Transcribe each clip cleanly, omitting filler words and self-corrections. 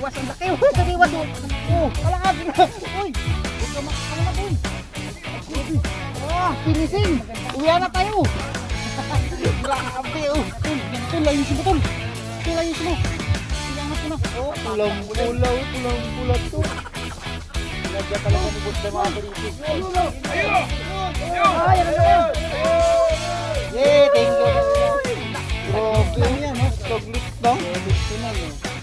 kabiwas. Ang laki. Kabiwas doon. Kalakad. Uy. Huwag ka makakalala doon. Finishing. Uwi na tayo. Grabe. Tol, ayusin mo tol. Tol, ayusin mo. Ilangat mo na. Pulang-pula to. Nagya talaga ni Boss na mga Parisis. Ayun! Yay! Thank you! Grabe yan, no? Taglit lang.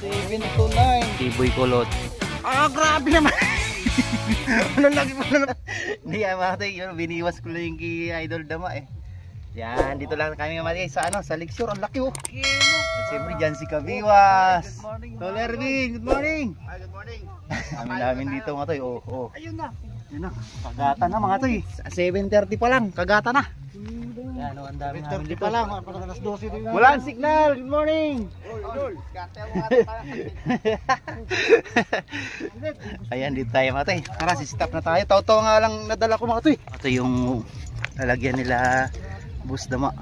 7 to 9. Tiboy kulot. Grabe naman! Ano lagi mo na? Hindi mga tay, biniwas ko lang yung kay Idol Dama eh. Yan, dito lang kami mga sa sa Lakeshore. Ang laki Siyempre dyan si Kabiwas. Tol Erwin, good morning. Good morning. Namin dito mga tay. Ayun na. Yun na, kagata na mga tay. 7:30 pa lang, kagata na. Yan, ang dami namin 7:30 dito. pa lang, parang alas 12 din. Walang signal, good morning. Ayan, dito tayo mga tay. Tara, si-stop na tayo. Tao-tao nga lang nadala ko mga tay. Ito yung lalagyan nila Boss Dama.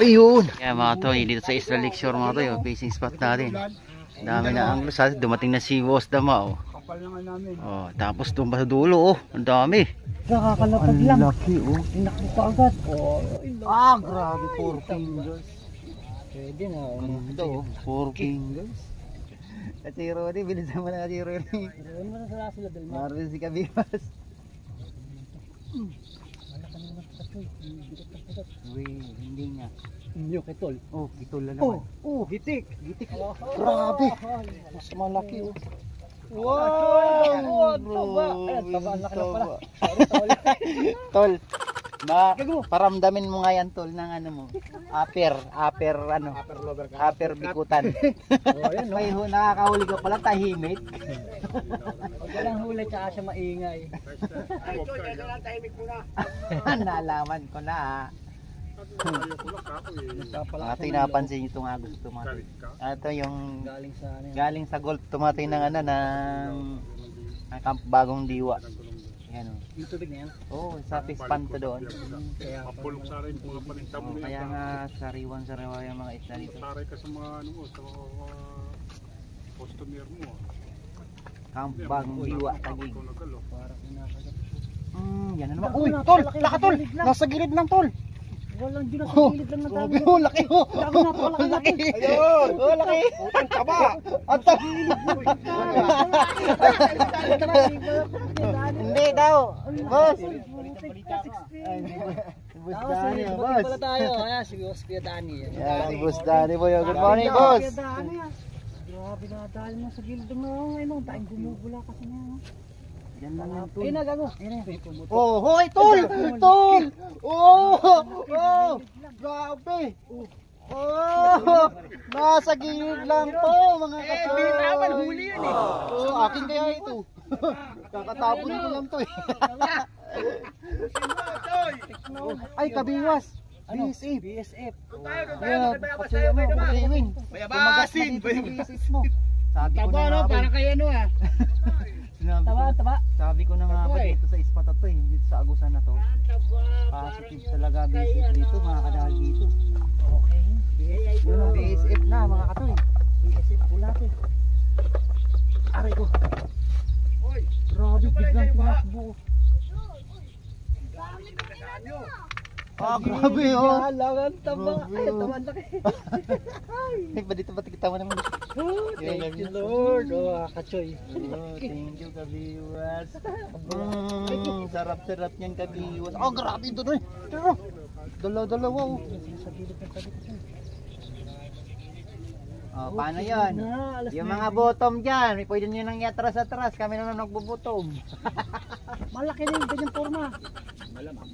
Ayun! Kaya mga to, dito sa Isla Lakeshore mga to, fishing spot natin. Dami na anglos. Dumating na si Boss Dama. Kapal naman namin. Tapos tumba sa dulo. Ang dami. Nakakalapag lang. Ang laki Tinakbo pa agad. Grabe, 4 fingers. Pwede na. Ito 4 fingers. At si Ronnie, bilisan mo na si Ronnie. Ano mo na sila sila Delma? Marvin si Kabiwas. Uy, hindi nga. Yung kitol. Kitol na naman. Gitik. Grabe. Mas malaki Wow! Taba. Ayan, taba. Ang laki na pala. Tol, paramdamin mo nga yan tol ng ano mo. Upper bikutan. May nakakahuli ka pala tahimik. Huwag ka lang huli tsaka siya maingay. Nalaman ko na Ito yung napansin nyo itong agos tumatay. Ito yung galing sa golf tumatay ng bagong diwa. Yan o. Yung tubig na yan? Oo, sa fish pond to doon. Mapulong sa rin mga panintam mo. Kaya nga sariwan-sariwa yung mga isla dito. Saray ka sa mga ano mo, sa customer mo. Bagong diwa, tagig. Parang inakagat. Yan na naman. Uy, tol! Laka tol! Nasa gilid lang tol! Walang di nasa gilid lang na tayo. Laki mo! Laki! Ayun! Laki! Ang taba! Ang taba! Hindi daw! Boss! Boss Dani, boss! Pala tayo. Ayan, si Boss Pia Dani. Yan, Boss Dani po yun. Good morning, boss! Grabe na dahil mo sa gilid ng mga ngayon. Tayong gumugula kasi niya. Yan lang yung tol. Ayun na, gago. Hoy, tol! Tol! Grabe! Nasa gilid lang to, mga kapatid. Hindi naman huli yun akin kaya ito. Kakatapon ko lang to Ay, Kabiwas. BSF. BSF. Bayabasin! Sabi ko na nga Parang kayo Taba. Sabi ko na nga ba dito sa spot na to dito sa agusan na to. Positive talaga BSF dito, mga kadahal dito. Okay. Yun ang BSF na mga katoy. BSF pula to. Aray ko. Grabe, biglang tumakbo. Grabe Halangan taba. Ay, taba laki. Ay, ba dito ba kita mo naman? Thank you Lord. Kachoy. Thank you Kabiwas. Sarap-sarap niyan Kabiwas. Grabe ito doon. Dalawa. Paano yan? Yung mga bottom dyan, may pwede nyo nang iatras-atras. Kami naman nagbubottom. Malaki na yung ganyang forma. Malamang.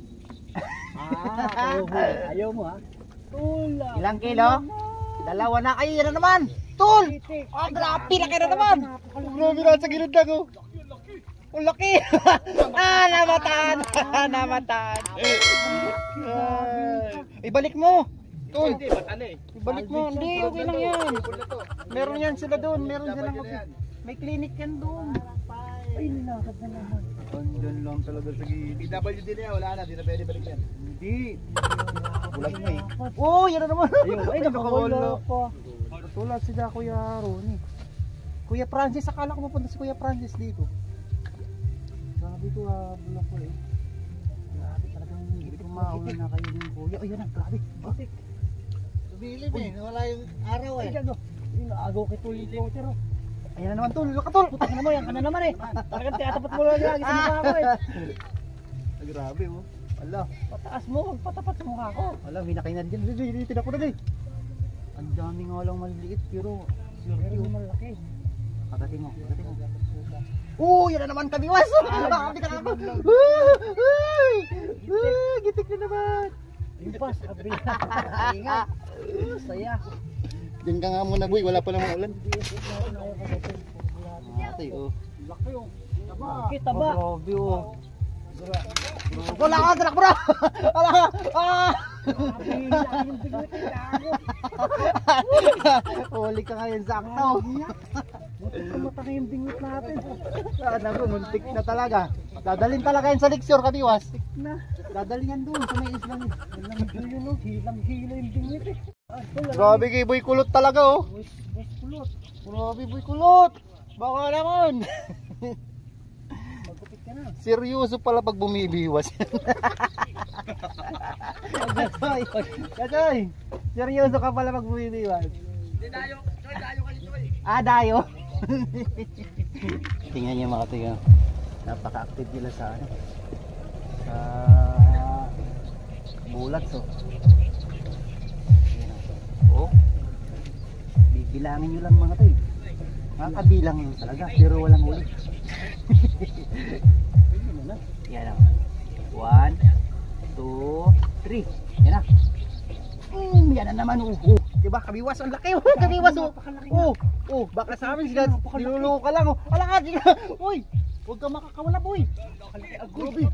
Ayaw mo ha? Tula. Ilang kilo? Dalawa na. Ay, yan na naman. Tul! Grabe, laki na naman. Grabe na sa gilid lang laki. Namatan. Ibalik mo. Tul. Ibalik mo. Hindi, okay lang yan. Meron yan sila doon. Meron silang may clinic yan doon. Ay, nilakad na naman. Andyan lang talaga sa gilid. PWD na yan, wala na, di na pwede balik yan. Hindi. Bulag na eh. Oh, yan na naman. Ay, nakawala nakawala. pa. Tulad sila Kuya Ronnie. Kuya Francis, akala ko mapunta si Kuya Francis dito. Sabi ko, bulak ko eh. Grabe talagang hindi kumauna na kayo ng kuya. Ay, yan na, grabe. Bakit? Subilip eh, wala yung araw Ay, eh. gago. Inaagaw kay Tol yung floater, oh. Ayan na naman, Tol. Laka, Tol. Putak na mo, yan ka na naman eh. Talagang tiyatapat mo lang lagi sa mukha ko eh. Grabe oh. Ala. Pataas mo, patapat sa mukha ko. Ala, may nakainan dyan. Dilitin ako na eh. Ang dami nga lang maliliit pero Pero yung malaki. Kagating mo, kagating mo. Yan na naman kami, was! Hindi ka naman. Gitik na naman. Yung pa, sabi na. Ingat. Saya. Diyan ka nga muna, boy. Wala pa namang ulan. Ate, oh. Laki yung. Kita ba? Grabe, oh. Wala ka, tanak bro! Wala ka! Yung bigla kay gago. Huli ka ngayon, sakto. Mataki yung bingot natin. Naku, muntik na talaga. Dadalhin talaga yan sa leksyon, Kabiwas. Na. Dadalhin yan doon sa may islang. Hilang yun, oh. Hilang-hila yung bingot eh. Grabe kay Boy Kulot talaga, oh. Boys kulot. Grabe, Boy Kulot. Baka naman. Magkupit ka na. Seryoso pala pag bumibiwas. Katoy, seryoso ka pala pag bumibiwas. Hindi, dayo ka dito eh. Dayo. Tingnan niyo mga tiga. Napaka-active nila sa ano. Sa bulat, so. Oh. Bibilangin niyo lang mga to eh. Makakabilang lang talaga pero walang huli. Yan o. 1, 2, 3. Yan na. Yan na naman. Diba? Kabiwas ang laki. Kabiwas oh. Baka sa amin sila niluloko ka lang. Wala ka. Uy. Huwag ka makakawala boy. Grabe.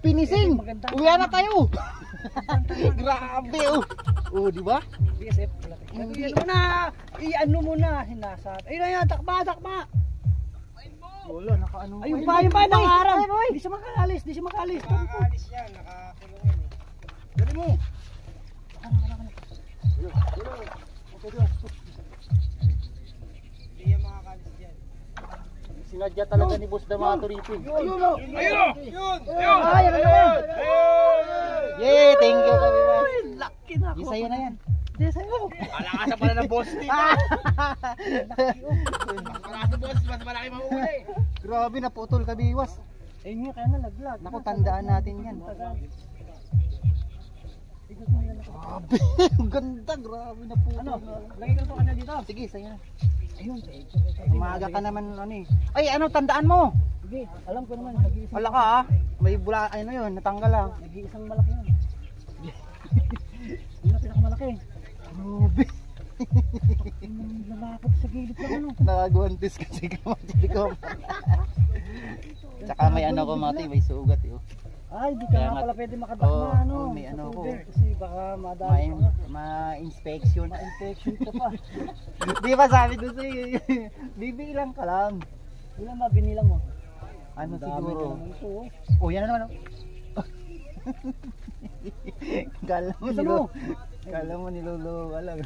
Finishing. Uwi na tayo. Grabe oh. Diba? BSF. Ano mo na. I-ano mo na. Hinasat. Ayun na yan. Takba. Wala, nakaano. Ayun pa. Nangarang. Di siya makaalis. Nakaalis yan, nakakulungan eh. Dali mo. Hindi yan makakalis dyan. Sinadya talaga ni Boss Damato rito. Ayun! Yan na naman. Yay, thank you Kabiwas. Laki na ako. Isa yun na yan. Di sa'yo. Kalakasan pala ng boss team. Para sa boss, mas malaki mahuhuli. Grabe, naputol Kabiwas. Ayun nga, kaya nalaglag. Naku, tandaan natin yan. Grabe, ang ganda, grabe na po. Ano? Lagay ko ito kanya dito. Sige, sa'yo na. Ayun. Umaga ka naman ano eh. Ay, ano, tandaan mo. Sige, alam ko naman. Nag-iisang Wala ka ah. May bula, ano yun, natanggal ah. Nag-iisang malaki yun. Yun na pinakamalaki. Grabe. Lalapot sa gilid lang ano. Nakaguantis kasi kamati ko. Tsaka may ano ko mati, may sugat eh. Oh. Ay, di ka Kaya nga nga- pala pwede makadakma ano. may sa ano ko. tubig. Kasi baka madami ka nga. Ma-inspection. Ma-infection ka pa. Di ba sabi ko sa'yo, bibilang ka lang. Ilan ba binilang mo? Ano Dami siguro? ka naman ito. Oh. Oh, yan na naman oh. Kala mo Gusto mo? Kala mo niluloko ka lang.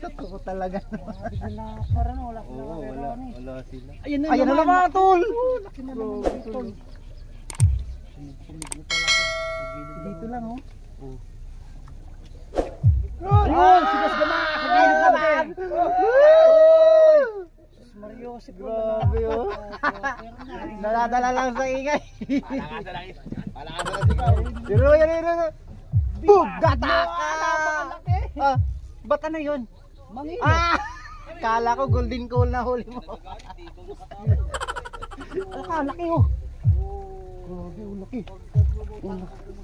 Totoo talaga. Wala ka rin, wala ka Oo, rin. wala sila. Ayun na Ayan na naman, tol. Laki na naman tol. Dito lang oh. Ayun, sigas gama. Sa gilid naman. Mario, siguro. Grabe oh. Naladala lang sa ingay. Palakasan lang ikaw. Pero yan. Boom! Gata! Napakalaki. Ba't ano yun? Mangino. Kala ko golden coal na huli mo. Laki oh. Grabe, laki.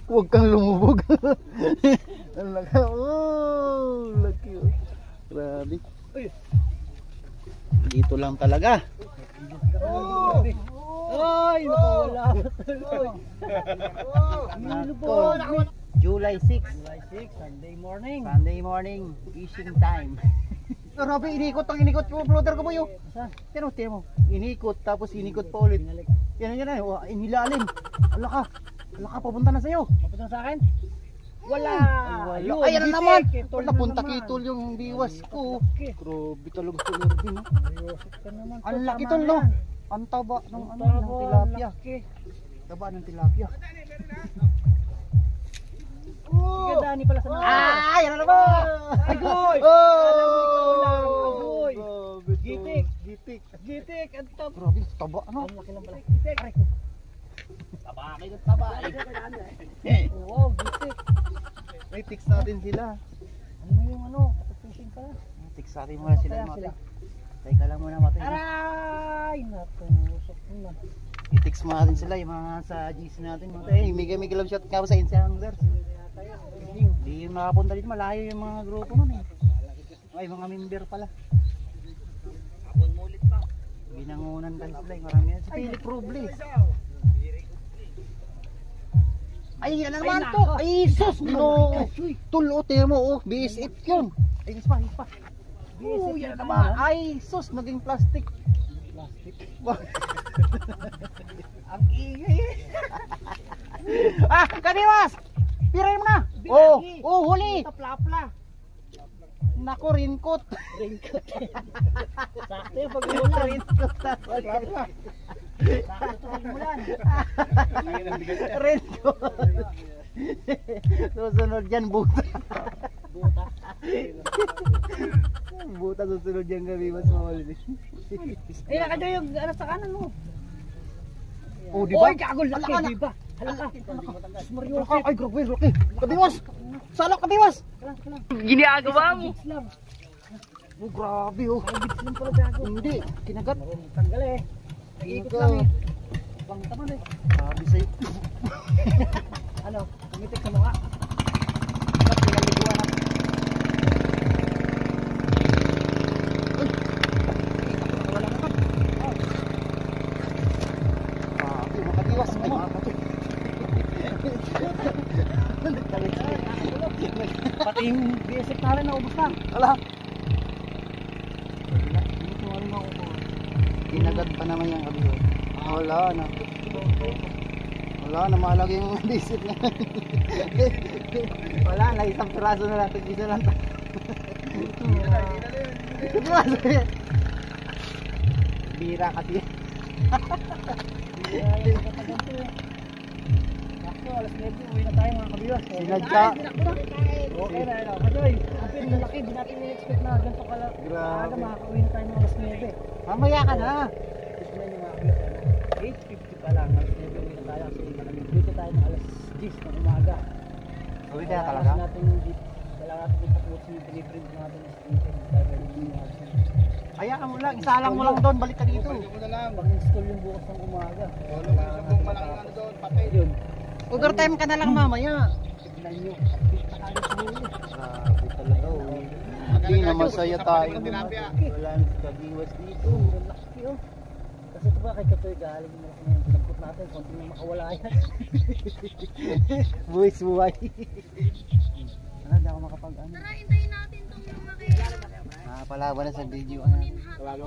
Huwag kang lumubog. Ang laki. Laki oh. Grabe. Dito lang talaga. Ay, nakawala. July 6. July 6, Sunday morning. Sunday morning, fishing time. Grabe, inikot yung floater ko boy. Saan? Tiyan mo. Inikot, tapos inikot pa ulit. Yan na, inilalim. Ala ka, papunta na sa'yo. Papunta sa akin? Wala. Yun, Ayan na bitik. naman. Kitol na Napunta naman. kitol yung biwas ko. Laki. Grabe talaga ito, Irvin. No? Ayosip ka naman. Ang laki Tama tol, no? yan. Ang taba ng, Ang ng taba, tilapia. laki. Taba ng tilapia. Sige, Dani pala sa mga. Yan na naman! Agoy! Oh! Alam mo ikaw lang, agoy! Grabe, tol. Gitik. Gitik. Gitik, ang top. Grabe, taba, no? Ang laki lang pala. Gitik. Aray ko. Taba kayo ng taba. Wow, gitik. May fix natin sila. Ano mo yung ano? Fishing pala. Fix natin muna sila. Kaya Mate. sila. Teka lang muna, Mate. Aray! Natusok na. I-fix mo natin sila, yung mga sa GC natin. Mate, may love shot ka sa Instagram. Hindi yung makapunta dito, malayo yung mga grupo nun eh. Ay, mga member pala. Hapon mo ulit pa. Binangunan kasi sila, marami yan. Si Philip Robles. Ay, yan na naman to. Ay, sus! No! Tulo, tiyan mo, oh. BSF yun. Ay, ispa. Oh, yan na naman. Ay, sus! Naging plastic. Plastic. Ang ingay eh. Kaniwas! Piray mo na! Oh, huli! Tapla-pla. Nako, raincoat. Raincoat. Sakto yung pag-ulan. Raincoat. Sakto pag-ulan. Raincoat. Susunod yan, buta. Buta. Buta susunod yan gabi, mas mahuli. Eh, nakadyo yung ano sa kanan mo. Oh, di ba? Oy, gagol laki, Alaka na. di ba? Halaka. Mario. Ay, grabe, laki. Kabiwas! Salak, kabiwas! Kalang. Ginagawa mo. Bigs lang. Oh, grabe oh. Bigs lang pala gago. Hindi, kinagat. Tanggal eh. Nag-iikot lang eh. Bang taman eh. Grabe sa'yo. Ano? Tumitik sa mukha. Ba't pinaliguan na? Wala naman. Grabe, makabiwas. Ay, makapatid. Pati yung BSF namin naubos na. Ala. Kinagat pa naman yung kabiwas. Wala na. Wala na, mahalaga yung bisip na. Wala na, isang piraso na natin. Isa lang. Bira ka tiyan. Sakto, alas 9, uwi na tayo mga kabiwas. Sinadya. Okay na, ano. Kadoy, ang pinalaki, di natin i-expect na ganito pala. Grabe. Aga, makakauwi na tayo mga alas 9. Mamaya ka na. Gusto na yung mga kabiwas. 8:50 pa lang, alas 9 uwi na tayo. Kasi malamig dito tayo ng alas 10 ng umaga. Uwi ka talaga? Kailangan natin itapusin yung piniprint natin ng sticker. Tayo yung mga Hayaan mo lang, isalang mo lang doon, balik ka dito. pag-install yung bukas ng umaga. Yun. Overtime ka na lang mamaya. Tignan nyo, update na kagad sa huli. Grabe talaga oh. Hindi na masaya tayo. Wala nang kabiwas dito. Ang laki oh. Kasi ito ba kay Katoy galing mo na yung pinagput natin, konti na makawala yan. Buwis buhay. Ano, di ako makapag-ano. Tara, hintayin natin itong mga kailangan. Palaban na sa video. Ano? Tawagan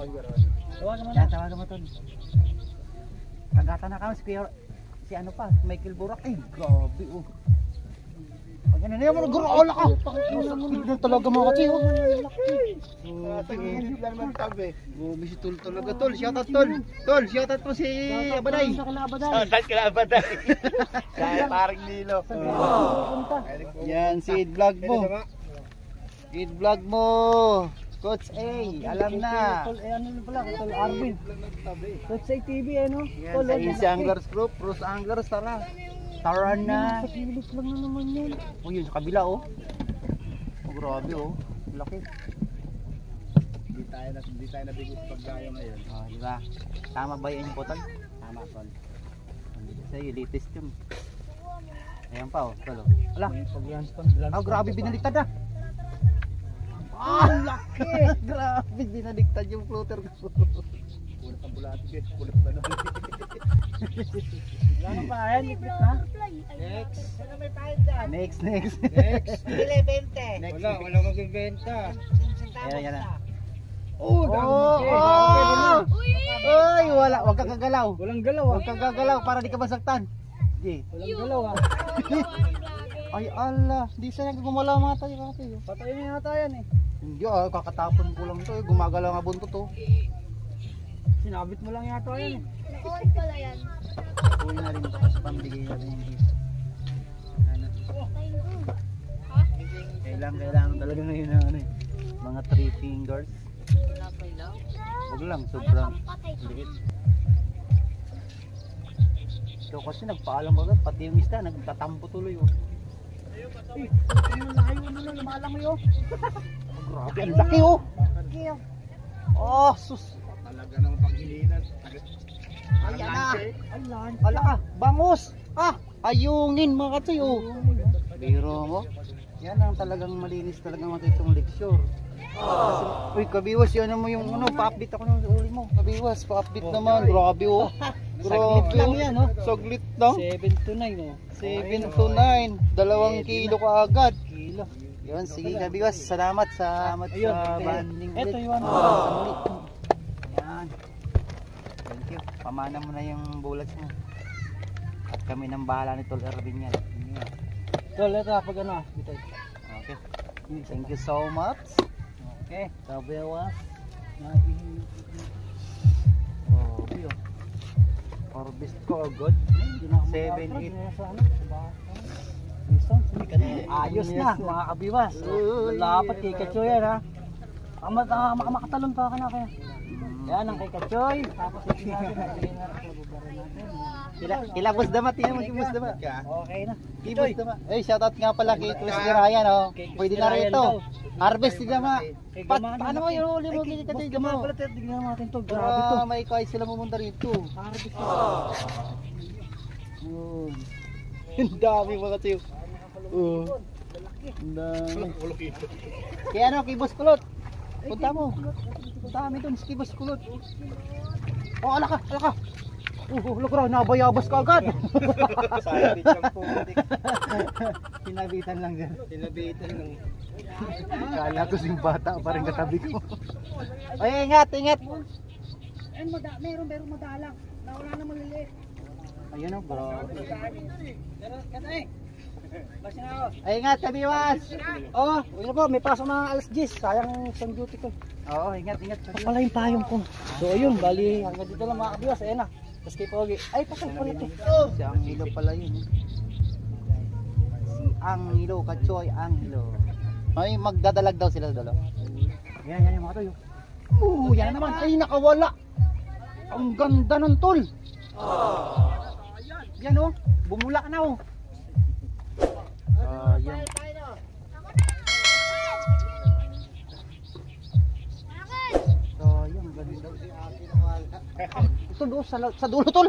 mo Yan, na. tawagan mo to. Kagata na kami si ano pa, Michael Burak. Ay, grabe oh. Pag ano na yan, nag-rola ka. Tignan talaga mga kati oh. Grabe si Tol talaga. Tol, shoutout Tol. Tol, shoutout po si Abaday. Sa kalabaday. Saan ka na ba tayo? Kaya parang nilo. Punta. Yan, si Ed Vlog mo. Ed Vlog mo. Coach A, alam na. Tol, ano na pala, Tol Arvin. Coach Say TV, ano? Yan, Tol, sa ano? Easy Anglers Group, Bruce Anglers, tara. Tara na. Sa kilit lang na naman yun. Oh, yun, sa kabila, oh. Oh, grabe, oh. Laki. Hindi tayo nabigot pagdayo ngayon. Oh, di ba? Tama ba yung potol? Tama, Tol. Sa'yo, latest yun. Ayan pa, oh. Tol, oh. Ala. Oh, grabe, binaliktad na. Ah, laki! Grabe, binaliktad yung floater ko. Kulit ang bulati, guys. Kulit na naman. Ano pa yan? Ipit na? Next. Ano may tayo dyan? Next. Next. Bili 20. Wala magbibenta. Ayan, yan na. Oh, Oh! Ay, wala. Huwag kang gagalaw. Walang galaw ah. Huwag kang gagalaw para di ka masaktan. Di. Walang galaw ah. Ay, ala. Di sayang gumalaw mga tayo kasi. Patay na yata yan eh. Hindi kakatapon ko lang to eh. Gumagalaw nga buntot to. Sinabit mo lang yata yan eh. Noon pala yan. Uwi na rin ito kasi pambigay natin yung gift. Ano? Kailangan talaga ngayon ng ano eh. Mga 3 fingers. Huwag lang, sobrang liit. So kasi nagpaalam agad, pati yung isda, nagtatampo tuloy oh. Eh, yung layo na lang, lumalang mo yun. Grabe, ang laki oh! Oh, sus! Talaga ng panghilinan. Ay, ala! Ay, lan. Ala ka, bangus! Ah, ayungin mga katsoy oh! Biro mo? Yan ang talagang malinis talaga mga itong lecture. Uy, kabiwas, yan mo yung ano, pa-update ako ng uli mo. Kabiwas, pa-update naman. Grabe oh. Saglit lang yan, oh. Saglit lang. 7 to 9 oh. 7 to 9. 2 kilo ka agad. Kilo. Yun, sige kabiwas. Salamat sa Ayun, banding ito ulit. yung ano. Yan. Thank you. Pamana mo na yung bulas mo. At kami nang bahala ni Tol Erwin yan. Tol, ito pag ano. Dito. Okay. Thank you so much. Okay. Kabiwas. Oh, yun. Harvest ko agad. 7, 8. Ayos na mga kabiwas. Lapat kay Kachoy yan ha. Makatalon pa ka na kaya. Yan ang kay Kachoy. Tapos ito natin. Ilabos damat. Tingnan mo kibos damat. Okay na. Kibos damat. Eh, shoutout nga pala kay Chris Garayan. Oh. Pwede na rito. Harvest din damat. Paano mo yung uli mo kay Kachoy? Gama pala tayo. Tignan natin to. Grabe to. May kaya sila pumunta rito. Harvest to. Ang dami mga Kachoy. Ang dami. Kaya ano, kibos kulot. Punta mo. Punta kami dun, kibos kulot. Oh, ala ka, ala ka. Lukra, nabayabas ka agad. Sabit lang po. Sinabitan lang dyan. Sinabitan lang. Kala ko sing bata pa rin katabi ko. Ay, ingat, ingat. Meron madalang. Nawala na maliliit. Ayun o, bro. Basta na ako. Ay, ingat, kabiwas. Oh, yun po, may pasok na alas 10. Sayang isang duty ko. Oo, ingat, ingat. Ito pala yung payong ko. So ayun, bali hanggang dito lang mga kabiwas. Ayan na. Tapos kay Pogi. Ay, patay pa rito. Si Angelo pala yun. Si Angelo, Kachoy Angelo. Ay, magdadalag daw sila dalo. Yan yung mga tayo. Yan naman. Ay, nakawala. Ang ganda ng tol. Yan oh, bumula na oh. Yan. Yan, ganda. Ito do, sa dulo tol.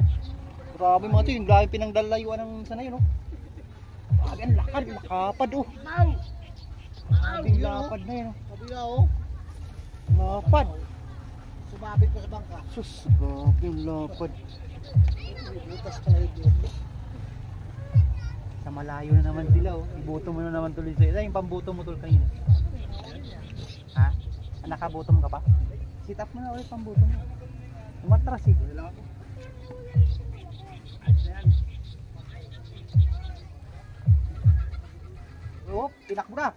Grabe mga to, yung grabe pinangdalayuan ng sana yun oh. Grabe ang lakad, lakapad oh. Grabe yung lapad na yun oh. Kabila oh. Lapad. Sumabit pa sa bangka. Sus, grabe yung lapad. Butas pala yung Sa malayo na naman sila oh. Ibuto mo na naman tuloy sa'yo. Yung pambuto mo tuloy kanina. Ha? Nakabuto mo ka pa? Sit up mo na ulit pambuto mo. Umatras eh. Oh, tinak mo na.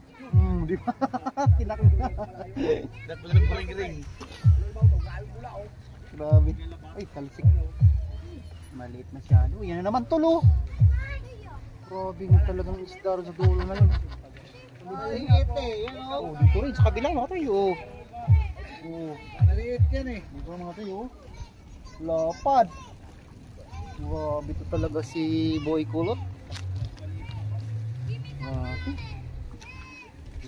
Di ba? Tinak mo na. Dapat pa ring. Grabe. Ay, talsik. Maliit masyado. Yan na naman tulo. Grabe nga talagang isda sa dulo na yun. Maliit eh. Yan oh. Oh, dito rin sa kabila mga tayo. Oh. Maliit yan eh. Dito mga tayo. Lapad. Grabe ito talaga si Boy Kulot. Grabe.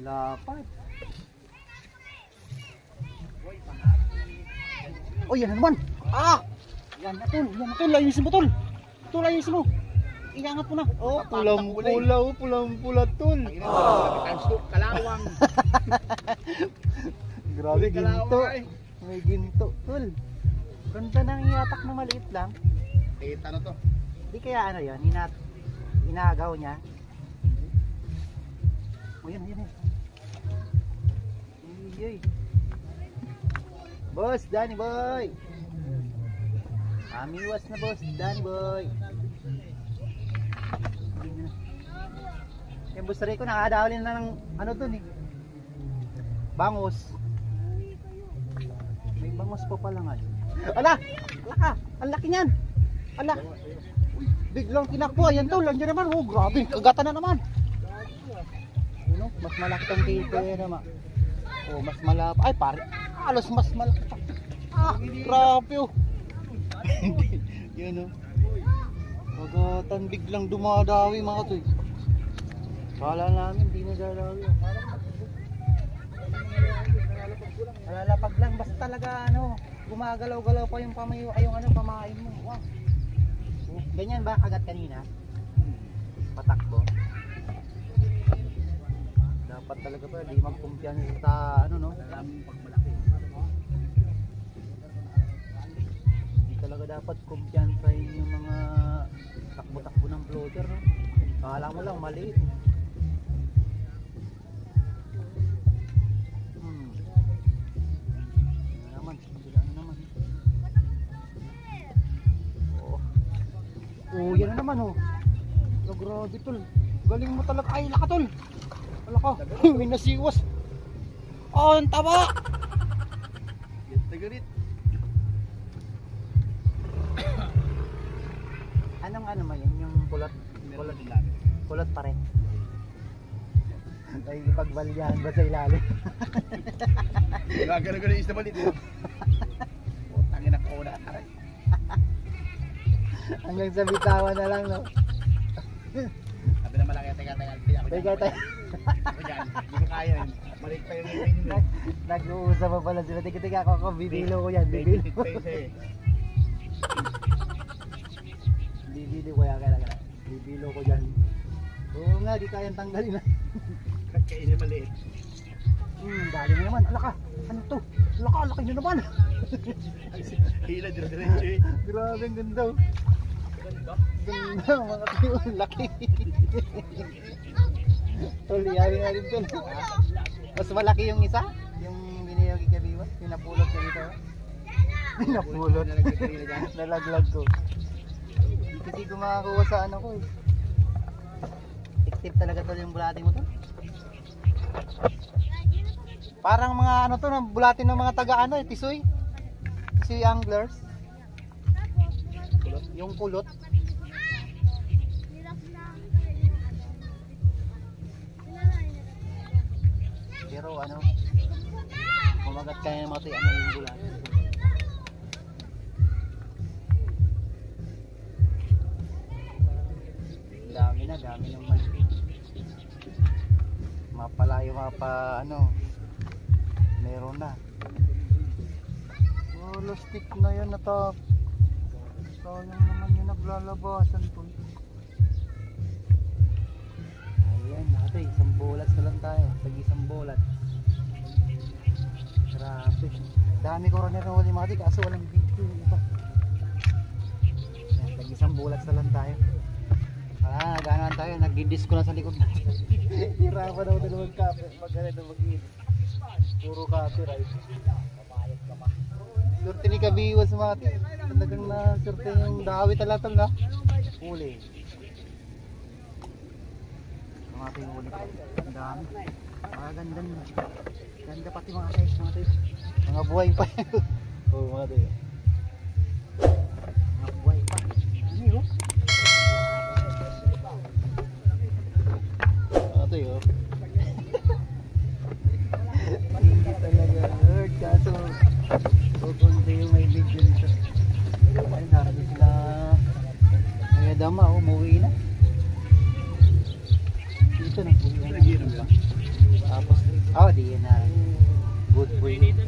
Lapad. Oh, yan na naman. Ah! Yan na tol. Yan na tol. Layusin mo tol. Tol, layusin mo. Iangat mo na. Oh, pulang-pula. Oh, pulang-pula tol. Kalawang. Grabe, ginto. Kalawang ay. May ginto. Tol. Ganda nang iatak na maliit lang. Kita na to. Di kaya ano yan, inagaw niya. Oh, yan. Iyoy. Boss Danny Boy. Amiwas na boss Danny Boy. Yung boss Rico nakadawalin na ng ano dun eh. Bangos. May bangos pa pala nga. Ala! Ala! Ang laki niyan! Ala! Uy, biglang tinakbo. Ayan tol, nandiyan naman. Oh, grabe. Kagatan na naman. Ano? Mas malaki tong dito naman. Oh, mas malap. Ay, pare. Halos mas malaki pa. Ah, grabe oh. Yan oh. Kagatan biglang dumadawi mga toy. Kala namin di na dadawi. Malalapag lang basta talaga ano, gumagalaw-galaw pa yung pamayo ay yung ano pamain mo. Wow. So, ganyan ba kagat kanina? Patakbo. Dapat talaga ba di magkumpiyansa sa ano no? Maraming pagmalaki. Di talaga dapat kumpiyansahin yung mga takbo-takbo ng floater no. Akala mo lang maliit. Oh, yan na naman oh. Oh, grabe tol. Galing mo talaga. Ay, laka tol. Wala ka. May nasiwas. Oh, ang taba. Yan tagarit. Anong ano man yan? Yung kulot. Kulot pa rin. Ay, ipagbalyahan ba sa ilalim? Gagano-gano yung isda malit. Putangin ako na. Hanggang sa bitawan na lang no. Sabi na malaki, teka. Teka tayo. Ako dyan, hindi ko kaya yun. Maliit pa yung ngipin yun. Nag-uusap pa pala sila. Teka ako, bibilo ko yan. Bibilo ko yan. Kaya. Bibilo ko dyan. Oo nga, di kayang tanggalin na. Kakain na maliit. Dali na naman. Alaka, ano to? Alaka, laki nyo naman. Hila, diretso eh. Grabe, ang ganda. Ganda, mga tiyo, laki. Tol, yari na rin tol. Mas malaki yung isa? Yung biniyog ikabiwas? Yung napulot ka dito? Napulot? Nalaglag ko. Hindi kasi kumakakuha sa ano ko eh. Tiktip talaga tol yung bulati mo tol. Parang mga ano to, bulati ng mga taga ano eh, tisoy. Tisoy anglers. Yung kulot. Pero ano, kumagat kaya ng mga to, ano yung bulati. Dami ng malipit. Mapalayo ano, meron na. Oh, lastik na yan natap. Sayang naman yung naglalabasan to. Ayan, natin, isang bulat na lang tayo. Tag-isang bulat. Grabe. Dami ko rin huli mga di, kaso walang video yung iba. Ayan, tag-isang bulat na lang tayo. Naganan tayo, nag-disco na sa likod na. Hirapan daw dalawang kape, maganda mag-iit. Puro copyright. Surte ni Kabiwas mati. Talagang na surte yung dawi talatal na. Huli. Mati yung huli. Ang dami. Maganda na. Ganda pati mga size mati. Mga buhay pa. Oo mga tayo. Mga buhay pa. Ano yun? Mga tayo. Hindi talaga hurt. Kaso pupunta yung may video nito. Ay, narabi sila may dama, umuwi na. Dito nag-uwi na. Tapos, di yan na. Good boy. Yan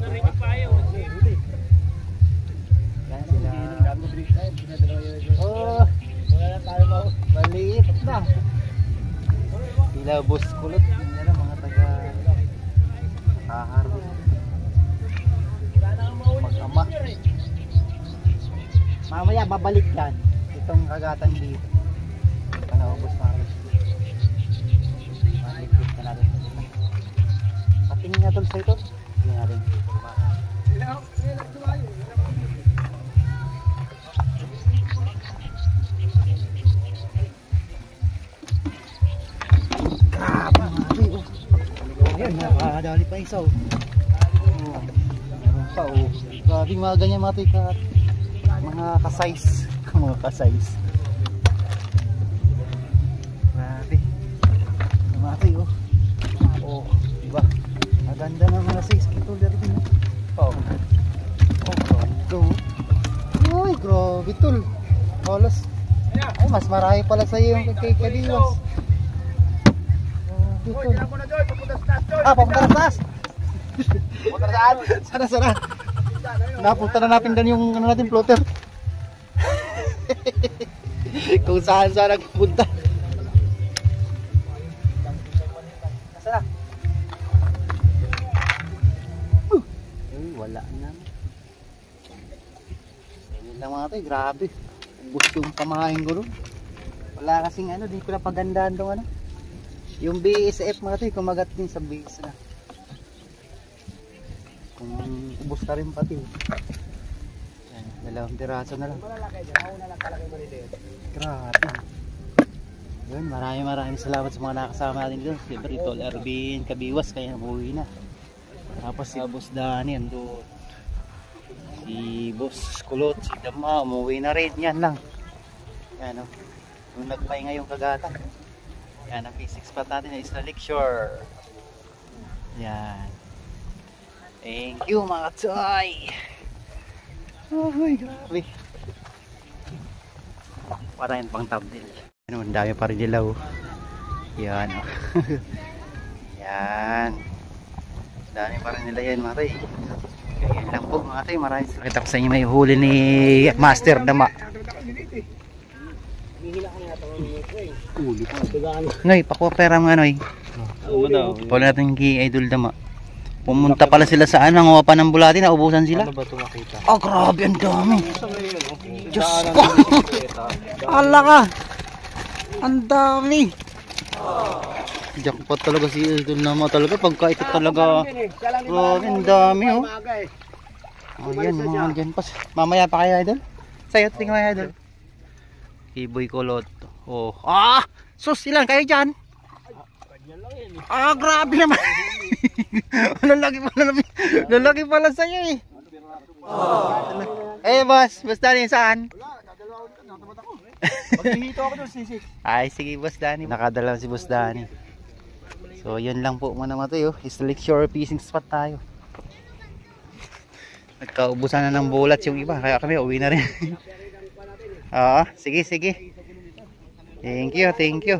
sila. Oh, maliit na. Sila boss kulot. Yan na mga taga harvest. Mag-ama. Mamaya babalik yan. Itong kagatan dito. Panaubos namin. Malikit ka natin. Patingin nga tol sa ito. Hindi natin. Nakadali pa isa oh. Meron pa oh. Grabe mga ganyan mga tika. Mga ka-size. Mga ka-size. Grabe. Mga tika oh. Oh, diba? Maganda ng mga size. Kituler din oh. Oh, uy, grabe tol. Halos. Ay, mas marami pala sa iyo yung kay Kadiwas. Uy, tira mo na doon, pupunta sa taas doon. Papunta na taas. Pupunta saan? Sana. Napunta na natin doon yung ano natin, floater. Kung saan nagpunta. Nasaan na? Ay, wala na. Ayun lang mga tayo, grabe. Ubus yung pamahain ko doon. Wala kasing ano, di ko na pagandaan doon ano. Yung BSF mga tayo, kumagat din sa base na. Kung ubos na rin pati. Yan, dalawang piraso na lang. Grabe. Yun, maraming salamat sa mga nakasama natin doon. Siyempre, Tol Ervin, Kabiwas, kaya umuwi na. Tapos si Boss Danny, andun. Si Boss Kulot, si Dama, umuwi na rin. Yan lang. Yan o. Yung nagpahinga yung kagata. Yan, ang P6 spot natin ay Isla Lakeshore. Yan. Thank you mga tsoy. Ay, grabe. Parang yan pang thumbnail. Ano, ang dami pa rin dilaw. Yan. Yan. Dami pa rin nila yan mga tay. Kaya lang po mga tay. Maraming salamat. Kita ko sa inyo may huli ni Master Dama. Ngay, pakuha pera mga ano eh. Pala natin kay Idol Dama. Pumunta pala sila sa ano, nanguha pa ng bulati, naubusan sila. Ano ba ito makita? Oh, grabe, ang dami. Diyos ko. Ala ka. Ang dami. Jackpot talaga si Idol Dama talaga. Pagka ito talaga. Grabe, ang dami oh. Ayan, mga dyan pa. Mamaya pa kaya Idol? Sa'yo, tingnan mo Idol. Iboy Kulot. Oh. Ah! Sus, ilan kayo dyan? Ah, grabe naman. Lalaki pala sa'yo eh. Eh, boss. Boss Danny, saan? Maghihito ako doon, sisik. Ay, sige, Boss Danny. Nakadala si Boss Danny. So, yun lang po muna mga tayo. Isla Lakeshore fishing spot tayo. Nagkaubusan na ng bulat yung iba. Kaya kami, uwi na rin. Oo, sige. Thank you.